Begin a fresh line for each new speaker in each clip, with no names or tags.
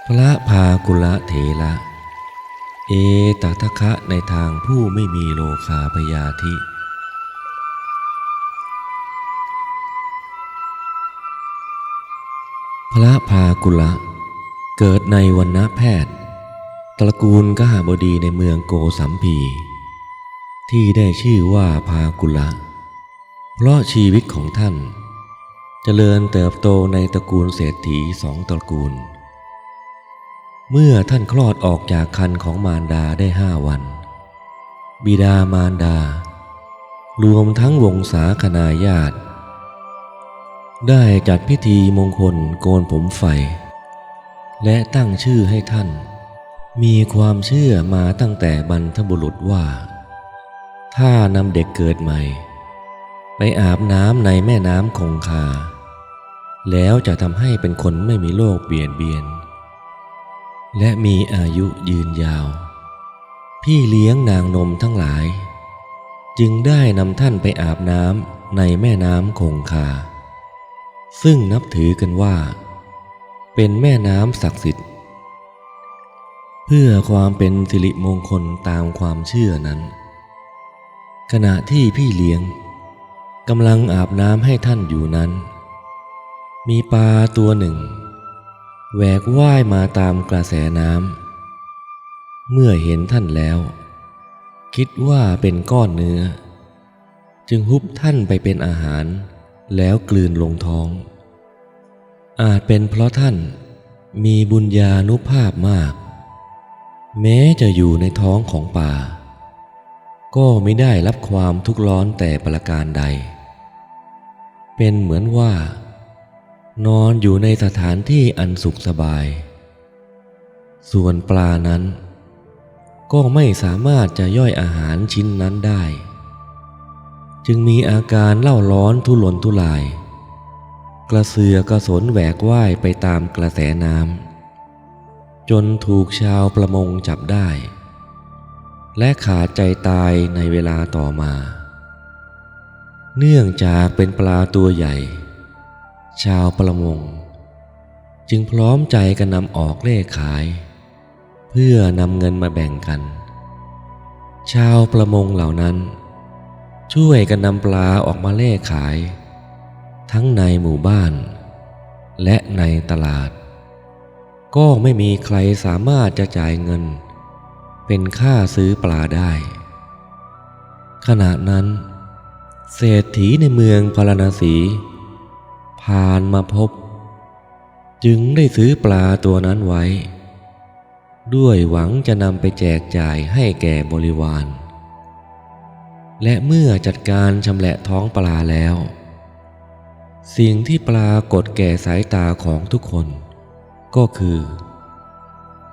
พระพากุลเถระเอตทัคคะในทางผู้ไม่มีโลคาพยาธิพระพากุลเกิดในวรรณแพทย์ตระกูลกหบดีในเมืองโกสัมพีที่ได้ชื่อว่าพากุลเพราะชีวิตของท่านเจริญเติบโตในตระกูลเศรษฐีสองตระกูลเมื่อท่านคลอดออกจากครรภ์ของมารดาได้5 วันบิดามารดารวมทั้งวงศาคณาญาติได้จัดพิธีมงคลโกนผมไฟและตั้งชื่อให้ท่านมีความเชื่อมาตั้งแต่บรรพบุรุษว่าถ้านำเด็กเกิดใหม่ไปอาบน้ำในแม่น้ำคงคาแล้วจะทำให้เป็นคนไม่มีโรคเบียดเบียนและมีอายุยืนยาวพี่เลี้ยงนางนมทั้งหลายจึงได้นำท่านไปอาบน้ำในแม่น้ำคงคาซึ่งนับถือกันว่าเป็นแม่น้ำศักดิ์สิทธิ์เพื่อความเป็นสิริมงคลตามความเชื่อนั้นขณะที่พี่เลี้ยงกำลังอาบน้ำให้ท่านอยู่นั้นมีปลาตัวหนึ่งแหวกว่ายมาตามกระแสน้ำเมื่อเห็นท่านแล้วคิดว่าเป็นก้อนเนื้อจึงฮุบท่านไปเป็นอาหารแล้วกลืนลงท้องอาจเป็นเพราะท่านมีบุญญานุภาพมากแม้จะอยู่ในท้องของป่าก็ไม่ได้รับความทุกข์ร้อนแต่ประการใดเป็นเหมือนว่านอนอยู่ในสถานที่อันสุขสบายส่วนปลานั้นก็ไม่สามารถจะย่อยอาหารชิ้นนั้นได้จึงมีอาการเล่าร้อนทุรนทุรายกระเสือกกระสนแหวกว่ายไปตามกระแสน้ำจนถูกชาวประมงจับได้และขาดใจตายในเวลาต่อมาเนื่องจากเป็นปลาตัวใหญ่ชาวประมงจึงพร้อมใจกันนำออกเล่ขายเพื่อนำเงินมาแบ่งกันชาวประมงเหล่านั้นช่วยกันนำปลาออกมาเล่ขายทั้งในหมู่บ้านและในตลาดก็ไม่มีใครสามารถจะจ่ายเงินเป็นค่าซื้อปลาได้ขณะนั้นเศรษฐีในเมืองพาราณสีผ่านมาพบจึงได้ซื้อปลาตัวนั้นไว้ด้วยหวังจะนำไปแจกจ่ายให้แก่บริวารและเมื่อจัดการชำแหละท้องปลาแล้วสิ่งที่ปรากฏแก่สายตาของทุกคนก็คือ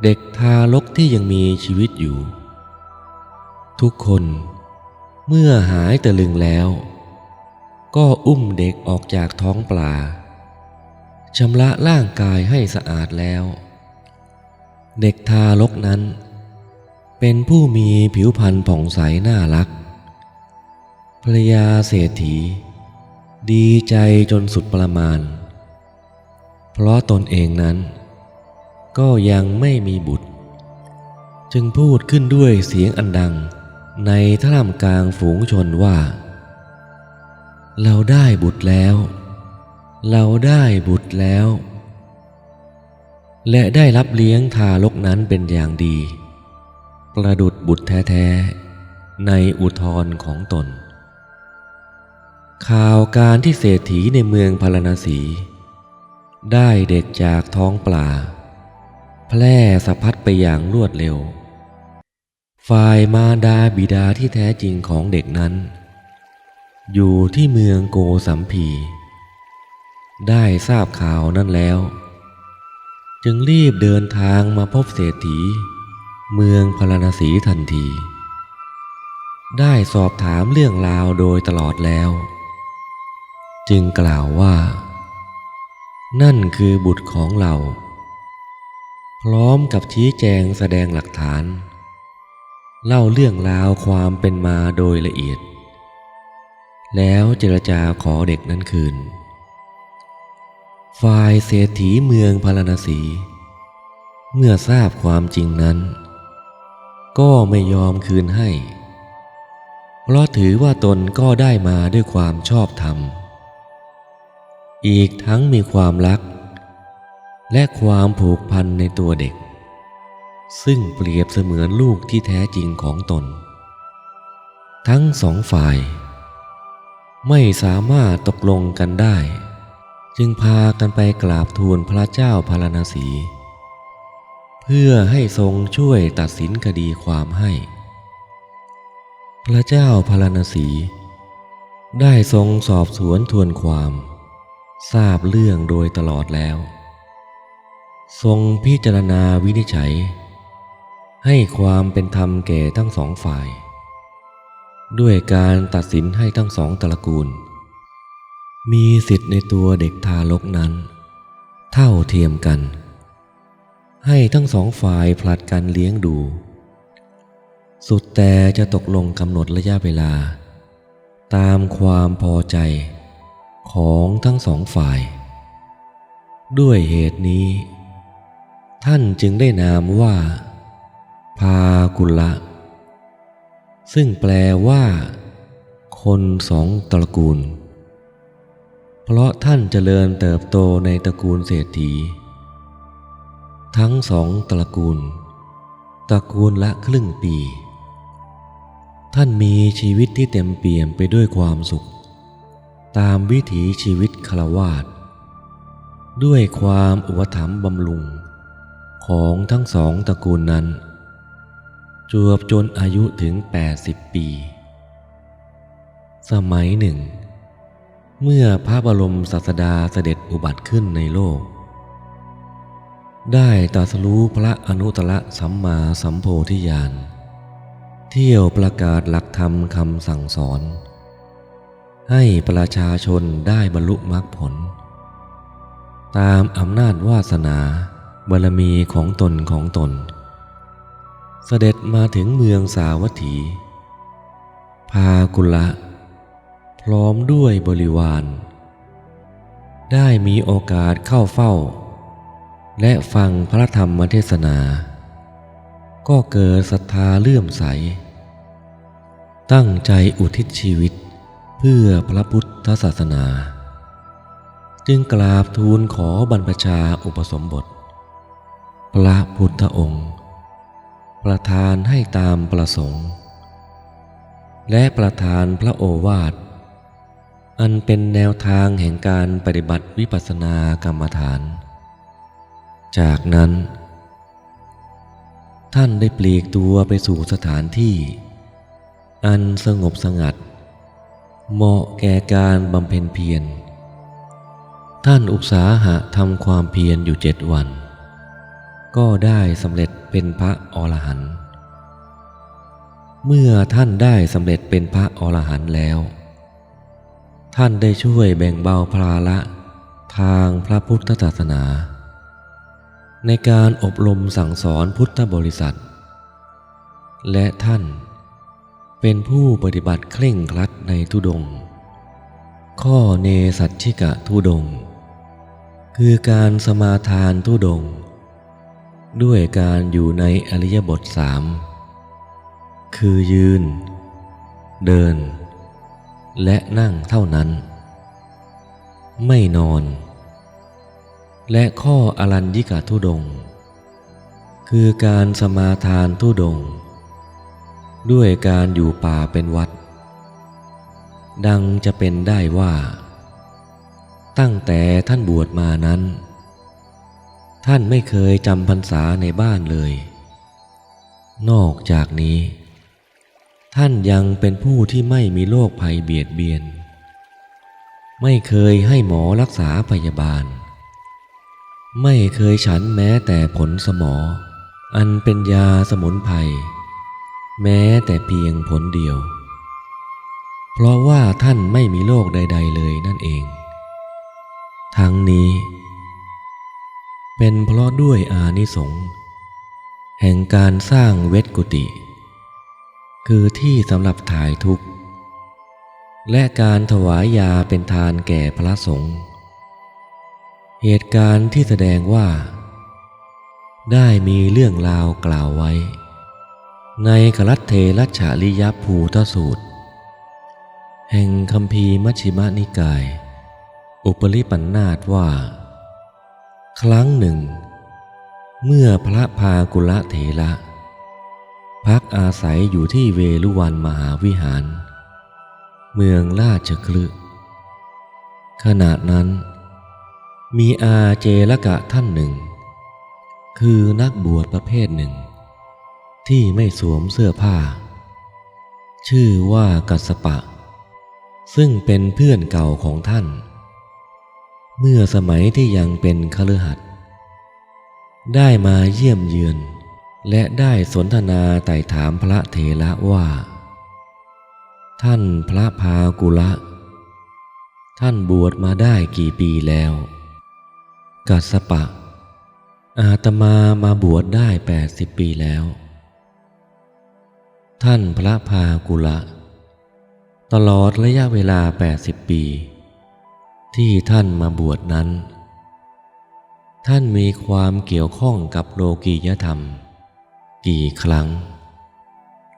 เด็กทารกที่ยังมีชีวิตอยู่ทุกคนเมื่อหายตะลึงแล้วก็อุ้มเด็กออกจากท้องปลาชำระร่างกายให้สะอาดแล้วเด็กทารกนั้นเป็นผู้มีผิวพรรณผ่องใสน่ารักภรรยาเศรษฐีดีใจจนสุดประมาณเพราะตนเองนั้นก็ยังไม่มีบุตรจึงพูดขึ้นด้วยเสียงอันดังในท่ามกลางฝูงชนว่าเราได้บุตรแล้วเราได้บุตรแล้วและได้รับเลี้ยงทารกนั้นเป็นอย่างดีประดุจบุตรแท้ๆในอุทธรของตนข่าวการที่เศรษฐีในเมืองพาราณสีได้เด็กจากท้องปลาแพร่สะพัดไปอย่างรวดเร็วฝ่ายมารดาบิดาที่แท้จริงของเด็กนั้นอยู่ที่เมืองโกสัมพีได้ทราบข่าวนั้นแล้วจึงรีบเดินทางมาพบเศรษฐีเมืองพาราณสีทันทีได้สอบถามเรื่องราวโดยตลอดแล้วจึงกล่าวว่านั่นคือบุตรของเราพร้อมกับชี้แจงแสดงหลักฐานเล่าเรื่องราวความเป็นมาโดยละเอียดแล้วเจรจาขอเด็กนั้นคืนฝ่ายเศรษฐีเมืองพาราณสี เมื่อทราบความจริงนั้นก็ไม่ยอมคืนให้เพราะถือว่าตนก็ได้มาด้วยความชอบธรรมอีกทั้งมีความรักและความผูกพันในตัวเด็กซึ่งเปรียบเสมือนลูกที่แท้จริงของตนทั้งสองฝ่ายไม่สามารถตกลงกันได้จึงพากันไปกราบทูลพระเจ้าพาราณสีเพื่อให้ทรงช่วยตัดสินคดีความให้พระเจ้าพาราณสีได้ทรงสอบสวนทวนความทราบเรื่องโดยตลอดแล้วทรงพิจารณาวินิจฉัยให้ความเป็นธรรมแก่ทั้งสองฝ่ายด้วยการตัดสินให้ทั้งสองตระกูลมีสิทธิ์ในตัวเด็กทารกนั้นเท่าเทียมกันให้ทั้งสองฝ่ายผลัดกันเลี้ยงดูสุดแต่จะตกลงกำหนดระยะเวลาตามความพอใจของทั้งสองฝ่ายด้วยเหตุนี้ท่านจึงได้นามว่าพากุละ ซึ่งแปลว่าคนสองตระกูลเพราะท่านเจริญเติบโตในตระกูลเศรษฐีทั้งสองตระกูลละครึ่งปีท่านมีชีวิตที่เต็มเปี่ยมไปด้วยความสุขตามวิถีชีวิตฆราวาสด้วยความอุปถัมภ์บำรุงของทั้งสองตระกูลนั้นจวบจนอายุถึง80 ปีสมัยหนึ่งเมื่อพระบรมศาสดาเสด็จอุบัติขึ้นในโลกได้ตรัสรู้พระอนุตตรสัมมาสัมโพธิญาณเที่ยวประกาศหลักธรรมคำสั่งสอนให้ประชาชนได้บรรลุมรรคผลตามอำนาจวาสนาบารมีของตนเสด็จมาถึงเมืองสาวัตถีพากุละพร้อมด้วยบริวารได้มีโอกาสเข้าเฝ้าและฟังพระธรรมเทศนาก็เกิดศรัทธาเลื่อมใสตั้งใจอุทิศชีวิตเพื่อพระพุทธศาสนาจึงกราบทูลขอบรรพชาอุปสมบทพระพุทธองค์ประทานให้ตามประสงค์และประทานพระโอวาทอันเป็นแนวทางแห่งการปฏิบัติวิปัสสนากรรมฐานจากนั้นท่านได้ปลีกตัวไปสู่สถานที่อันสงบสงัดเหมาะแก่การบำเพ็ญเพียรท่านอุตสาหะทำความเพียรอยู่7 วันก็ได้สำเร็จเป็นพระอรหันต์เมื่อท่านได้สำเร็จเป็นพระอรหันต์แล้วท่านได้ช่วยแบ่งเบาภาระทางพระพุทธศาสนาในการอบรมสั่งสอนพุทธบริษัทและท่านเป็นผู้ปฏิบัติเคร่งครัดในธุดงค์ข้อเนสัชชิกะธุดงค์คือการสมาทานธุดงค์ด้วยการอยู่ในอริยบท3คือยืนเดินและนั่งเท่านั้นไม่นอนและข้ออรัญญิกธุดงค์คือการสมาทานธุดงค์ด้วยการอยู่ป่าเป็นวัดดังจะเป็นได้ว่าตั้งแต่ท่านบวชมานั้นท่านไม่เคยจำพรรษาในบ้านเลยนอกจากนี้ท่านยังเป็นผู้ที่ไม่มีโรคภัยเบียดเบียนไม่เคยให้หมอรักษาพยาบาลไม่เคยฉันแม้แต่ผลสมออันเป็นยาสมุนไพรแม้แต่เพียงผลเดียวเพราะว่าท่านไม่มีโรคใดๆเลยนั่นเองทั้งนี้เป็นเพราะด้วยอานิสงส์แห่งการสร้างเวทกุฏิคือที่สำหรับถ่ายทุกข์และการถวายยาเป็นทานแก่พระสงฆ์เหตุการณ์ที่แสดงว่า ได้มีเรื่องราวกล่าวไว้ในกลัตเทรัชฉริยภูตสูตรแห่งคัมภีร์มัชฌิมนิกายอุปริปันธาสว่าครั้งหนึ่งเมื่อพระพากุลเถระพักอาศัยอยู่ที่เวฬุวันมหาวิหารเมืองราชคฤห์ขณะนั้นมีอาเจรกะท่านหนึ่งคือนักบวชประเภทหนึ่งที่ไม่สวมเสื้อผ้าชื่อว่ากัสสปะซึ่งเป็นเพื่อนเก่าของท่านเมื่อสมัยที่ยังเป็นคฤหัสถ์ได้มาเยี่ยมเยือนและได้สนทนาไต่ถามพระเถระว่าท่านพระพากุละท่านบวชมาได้กี่ปีแล้วกัสสปะอาตมาบวชได้80 ปีแล้วท่านพระพากุละตลอดระยะเวลา80 ปีที่ท่านมาบวชนั้นท่านมีความเกี่ยวข้องกับโลกียธรรมกี่ครั้ง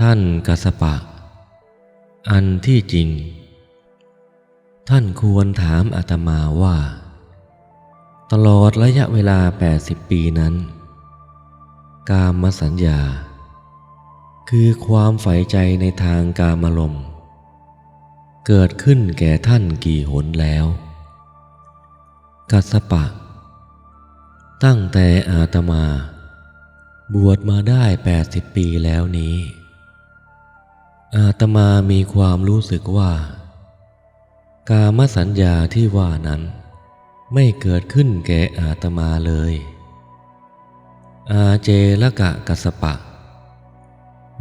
ท่านกัสสปะอันที่จริงท่านควรถามอาตมาว่าตลอดระยะเวลา80 ปีนั้นกามสัญญาคือความใฝ่ใจในทางกามารมณ์เกิดขึ้นแก่ท่านกี่หนแล้วกัสสปะตั้งแต่อาตมาบวชมาได้80 ปีแล้วนี้อาตมามีความรู้สึกว่ากามสัญญาที่ว่านั้นไม่เกิดขึ้นแก่อาตมาเลยอาเจรกะกัสสปะ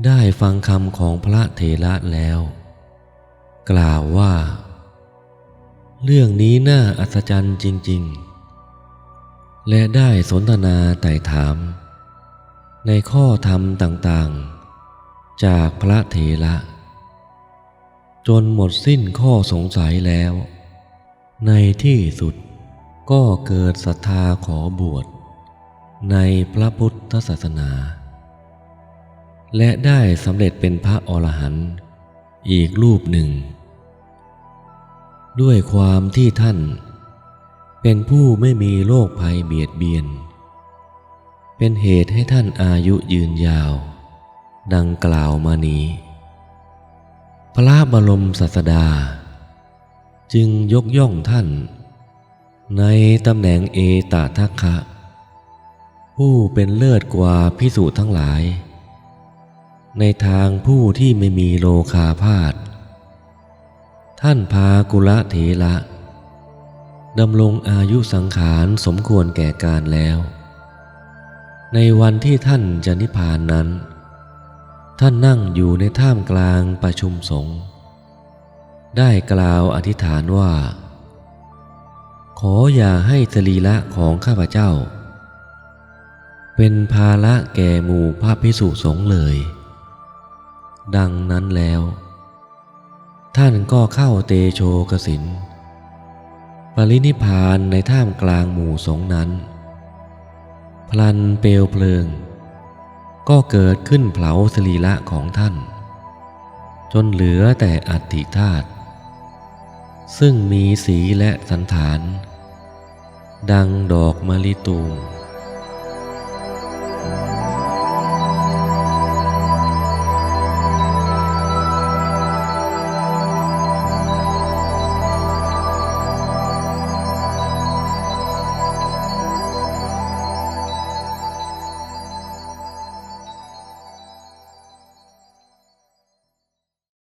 ได้ฟังคำของพระเถระแล้วกล่าวว่าเรื่องนี้น่าอัศจรรย์จริงๆและได้สนทนาไต่ถามในข้อธรรมต่างๆจากพระเถระจนหมดสิ้นข้อสงสัยแล้วในที่สุดก็เกิดศรัทธาขอบวชในพระพุทธศาสนาและได้สำเร็จเป็นพระอรหันต์อีกรูปหนึ่งด้วยความที่ท่านเป็นผู้ไม่มีโรคภัยเบียดเบียนเป็นเหตุให้ท่านอายุยืนยาวดังกล่าวมานี้พระบรมศาสดาจึงยกย่องท่านในตำแหน่งเอตทัคคะผู้เป็นเลิศกว่าภิกษุทั้งหลายในทางผู้ที่ไม่มีโลคาพาธท่านพากุลเถระดำรงอายุสังขารสมควรแก่การแล้วในวันที่ท่านจะนิพพานนั้นท่านนั่งอยู่ในท่ามกลางประชุมสงฆ์ได้กล่าวอธิษฐานว่าขออย่าให้สรีระของข้าพเจ้าเป็นภาระแก่หมู่พระภิกษุสงฆ์เลยดังนั้นแล้วท่านก็เข้าเตโชกสิณปรินิพพานในท่ามกลางหมู่สงฆ์นั้นพลันเปลวเพลิงก็เกิดขึ้นเผาสรีระของท่านจนเหลือแต่อัฐิธาตุซึ่งมีสีและสันฐานดังดอกมะลิตูม